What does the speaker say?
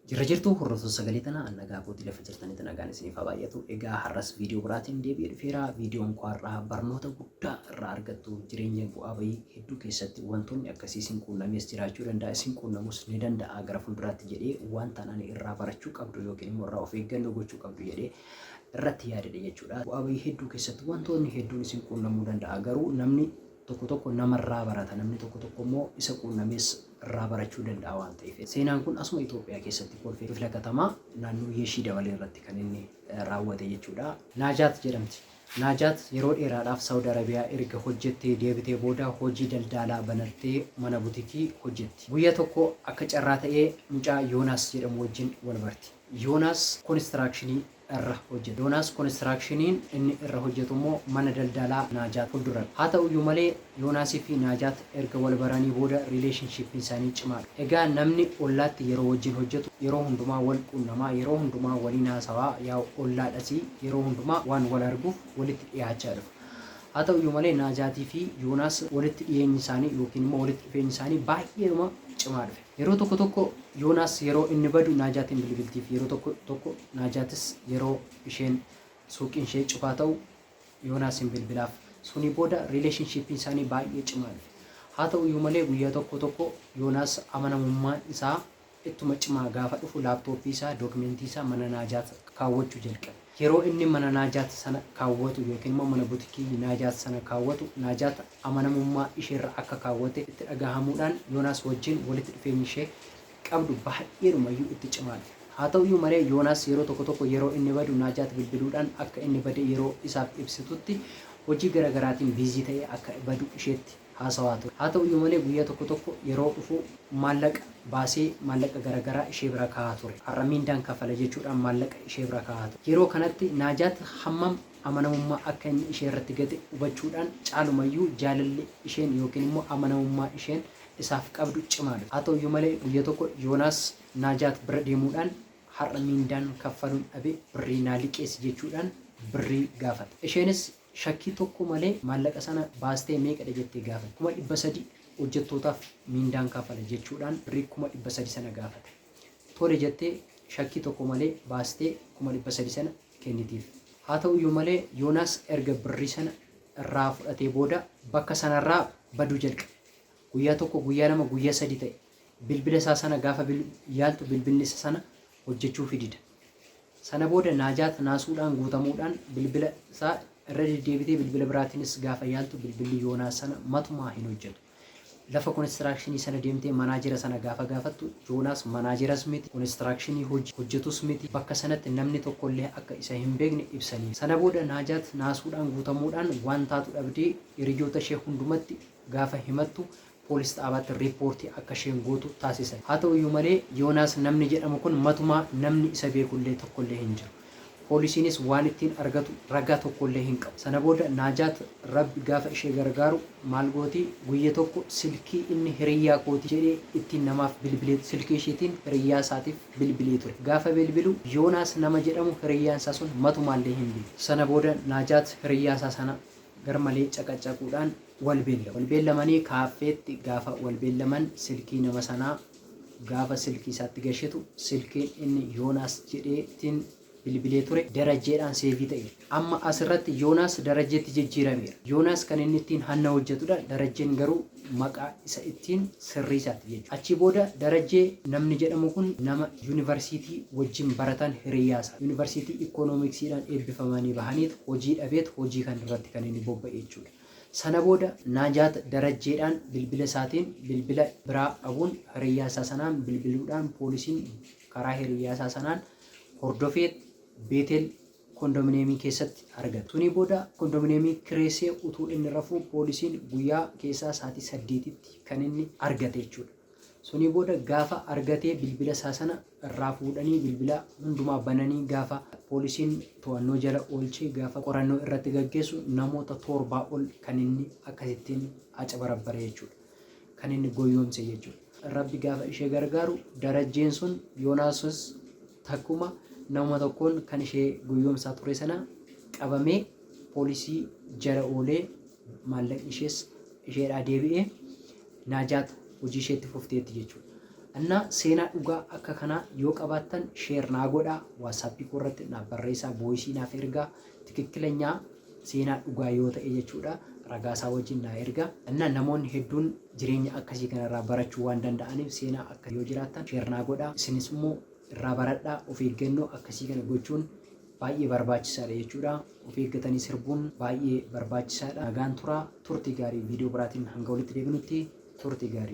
Jirra jirtuu hordoftoota sagalee tanaa annagaa kootii lafa jirtanitti nagaan isiniif haa baay'atu. Egaa har'as viidiyoo biraatiin deebi'ee dhufeera. Viidiyoon har'aa barnoota guddaa irraa argattu jireenya bu'aa bahii hedduu keessatti wantoonni akkasii isin quunnames jiraachuu danda'a, isin quunnamus ni danda'a gara fuulduraatti jedhee wanta ani irraa barachuu qabdu yookiin immoo irraa of eeggannoo gochuu qabdu jedhee irratti yaadadha jechuudha. Bu'aa bahii hedduu keessatti wantoonni hedduun isin quunnamuu danda'a. Garuu namni tokko namarraa barata, namni tokko immoo isa quunnames irraa barachuu danda'a waan ta'eef. Seenaan kun asuma Itoophiyaa keessatti kolfee kifla katamaa naannoo Yeeshii Dabalee irratti kan inni raawwate jechuudha. Naajaat jedhamti. Naajaat yeroo dheeraadhaaf Saawud Arabiyaa erga hojjettee deebitee booda hojii daldalaa banattee mana butikii hojjetti. Guyyaa tokko akka carraa ta'ee mucaa Yoonaas jedhamu wajjin wal barti. Yoonaas konistirakshinii irra hojjeta. Yoonaas konistiraakshiniin inni irra hojjetu immoo mana daldalaa Naajaat fuuldura. Haa ta'uyyuu malee Yoonaasii fi Naajaat erga wal baranii booda riileeshnshiippiin isaanii cimaadha. Egaa namni ollaatti yeroo wajjin hojjetu yeroo hundumaa wal quunnamaa, yeroo hundumaa waliin haasawaa, yaa ollaadhasii yeroo hundumaa waan wal arguuf walitti dhiyaachaa dhufu. Haa ta'uyyuu malee Naajaatii fi Yoonaas walitti dhiyeenyi isaanii yookiin immoo walitti dhufeenyi isaanii baay'eedhuma cimaa dhufe. Yeroo tokko Yoonaas yeroo inni badu Naajaatiin bilbiltiif, yeroo tokko Naajaatis yeroo isheen suuqiin ishee cufaa ta'u Yoonaasin bilbilaaf. Suni booda riileeshnshiippiin isaanii baay'ee cimaa dhufe. Haa ta'uyyuu malee guyyaa tokko Yoonaas amanamummaan isaa ittuma cimaa gaafa dhufu laaptooppii isaa, dookumentii isaa mana Naajaat kaawwachuu jalqabe. Yeroo inni mana Naajaat sana kaawwatu yookiin immoo mana butikii Naajaat sana kaawwatu, Naajaat amanamummaa isheerra akka kaawwate itti dhagahamuudhaan Yoonaas wajjin walitti dhufeenyi ishee qabdu baay'eedhumayyuu itti cimaa dhufe. Haa ta'uyyuu malee Yoonaas yeroo tokko yeroo inni badu Naajaat bilbiluudhaan akka inni bade yeroo isaaf ibsitutti hojii garaagaraatiin biizii ta'ee akka badu isheetti haasawaa ture. Haa ta'uyyuu malee guyyaa tokko yeroo dhufu maallaqa baasee maallaqa garaagaraa ishee bira kaa'aa ture. Har'a miindaan kafala jechuudhaan maallaqa ishee bira kaa'aa ture. Yeroo kanatti Naajaat hammam amanamummaa akka inni ishee irratti gate hubachuudhaan caalumayyuu jaalalli isheen yookiin immoo amanamummaa isheen isaaf qabdu cimaadha. Haa ta'uyyuu malee guyyaa tokko Yoonaas Naajaat bira deemuudhaan har'a miindaan kaffaluun dhabe birrii naa liqeessi jechuudhaan birrii gaafate. Isheenis shakkii tokko malee maallaqa sana baastee meeqadha jettee gaafate. 300 hojjettootaaf miindaan kafala jechuudhaan birrii 300 sana gaafate. Tole jettee shakkii tokko malee baastee 300 sana kennitiif. Haa ta'uyyuu malee Yoonaas erga birrii sana irraa fudhatee booda bakka sanarraa baduu jalqabe. Guyyaa tokko, guyyaa lama, guyyaa sadi ta'e. Bilbila isaa sana gaafa yaaltu bilbilli isa sana hojjechuu fidida. Sana booda Naajaat naasuudhaan guutamuudhaan bilbila isaa irra deddeebitee bilbila biraatiinis gaafa yaaltu bilbilli Yoonaas sana matumaa hin hojjetu. Lafa konistirakshinii sana deemtee manaajera sana gaafa gaafattu Yoonaas manaajeras miti, konistirakshinii hojjetus miti. Bakka sanatti namni tokkollee akka isa hin beekne ibsanii. Sana booda Naajaat naasuudhaan guutamuudhaan waan taatu dhabdee hiriyoota ishee hundumatti gaafa himattu poolis xaabaatti riippoortii akka isheen gootu taasisan. Haa ta'uyyuu malee Yoonaas namni jedhamu kun matumaa namni isa beekullee tokkollee hin jiru. Poolisiinis waan ittiin argatu ragaa tokkollee hin qabu. Sana booda Naajaat rabbi gaafa ishee gargaaru maal gooti, guyyaa tokko silkii inni hiriyyaa kooti jedhee ittiin namaaf bilbilee, silkii isheetiin hiriyyaa isaatiif bilbilee ture. Gaafa bilbilu Yoonaas nama jedhamu hiriyyaan isaa sun matumaallee hin beeku. Sana booda Naajaat hiriyyaa isaa sana garmalee caqacaquudhaan wal beellamanii kaaffeetti gaafa wal beellaman silkii nama sanaa gaafa silkii isaatti gashitu silkiin inni Yoonaas jedheetiin bilbilee ture darajeedhaan seevii ta'e. Amma asirratti Yoonaas darajeetti jijjiirameera. Yoonaas kan inni ittiin hanna hojjetudha. Darajeen garuu maqaa isa ittiin sirriisaatti jechuudha. Achi booda darajee namni jedhamu kun nama yuunivarsiitii wajjin baratan hiriyyaasa. Yuunivarsiitii ikoonomiksiidhaan eebbifamanii bahaniit hojii dhabeet hojii kan irratti kan inni bobba'e jechuudha. Sana booda Naajaat darajeedhaan bilbila isaatiin bilbila biraa qabuun hiriyyaasaa sanaan bilbiluudhaan poolisiin karaa hiriyyaasaa sanaan hordofeet Beetel kondominiyeemii keessatti argata. Suni booda kondominiyeemii kireessee utuu inni rafuu poolisiin guyyaa keessaa sa'aatii 8tti kan inni argate jechuudha. Suni booda gaafa argatee bilbila isaa sana irraa fuudhanii bilbila hundumaa bananii gaafa poolisiin to'annoo jala oolchee gaafa qorannoo irratti gaggeessu namoota 7 ol kan inni akkasittiin acabarabbare jechuudha. Kan inni goyoomse jechuudha. Rabbi gaafa ishee gargaaru darajeen sun Yoonaasis takkuma nama tokkoon kan ishee goyoomsaa ture sana qabamee poolisii jala oolee maallaqni isheedhaa deebi'ee Naajaat hojii isheetti fufteetti jechuudha. እና seenaa dhugaa akka kana yoo qabaattan share naa godhaa WhatsApp irratti na barreessaa voice naaf ergaa tikikkilenyaa seenaa dhugaa yoo ta'e jechuudha ragaa isaa wajjin na ergaa እና namoonni hedduun jireenya akkasii kanarraa barachuu waan danda'aniif seenaa akka yoo jiraattan share naa godhaa isinis immoo irraa baradhaa of eeggannoo akkasii kana gochuun baay'ee barbaachisaadha jechuudha of eeggatanii sirbuun baay'ee barbaachisaadha nagaan turaa turtii gaarii viidiyoo biraatiin hanga walitti deebinutti turtii gaarii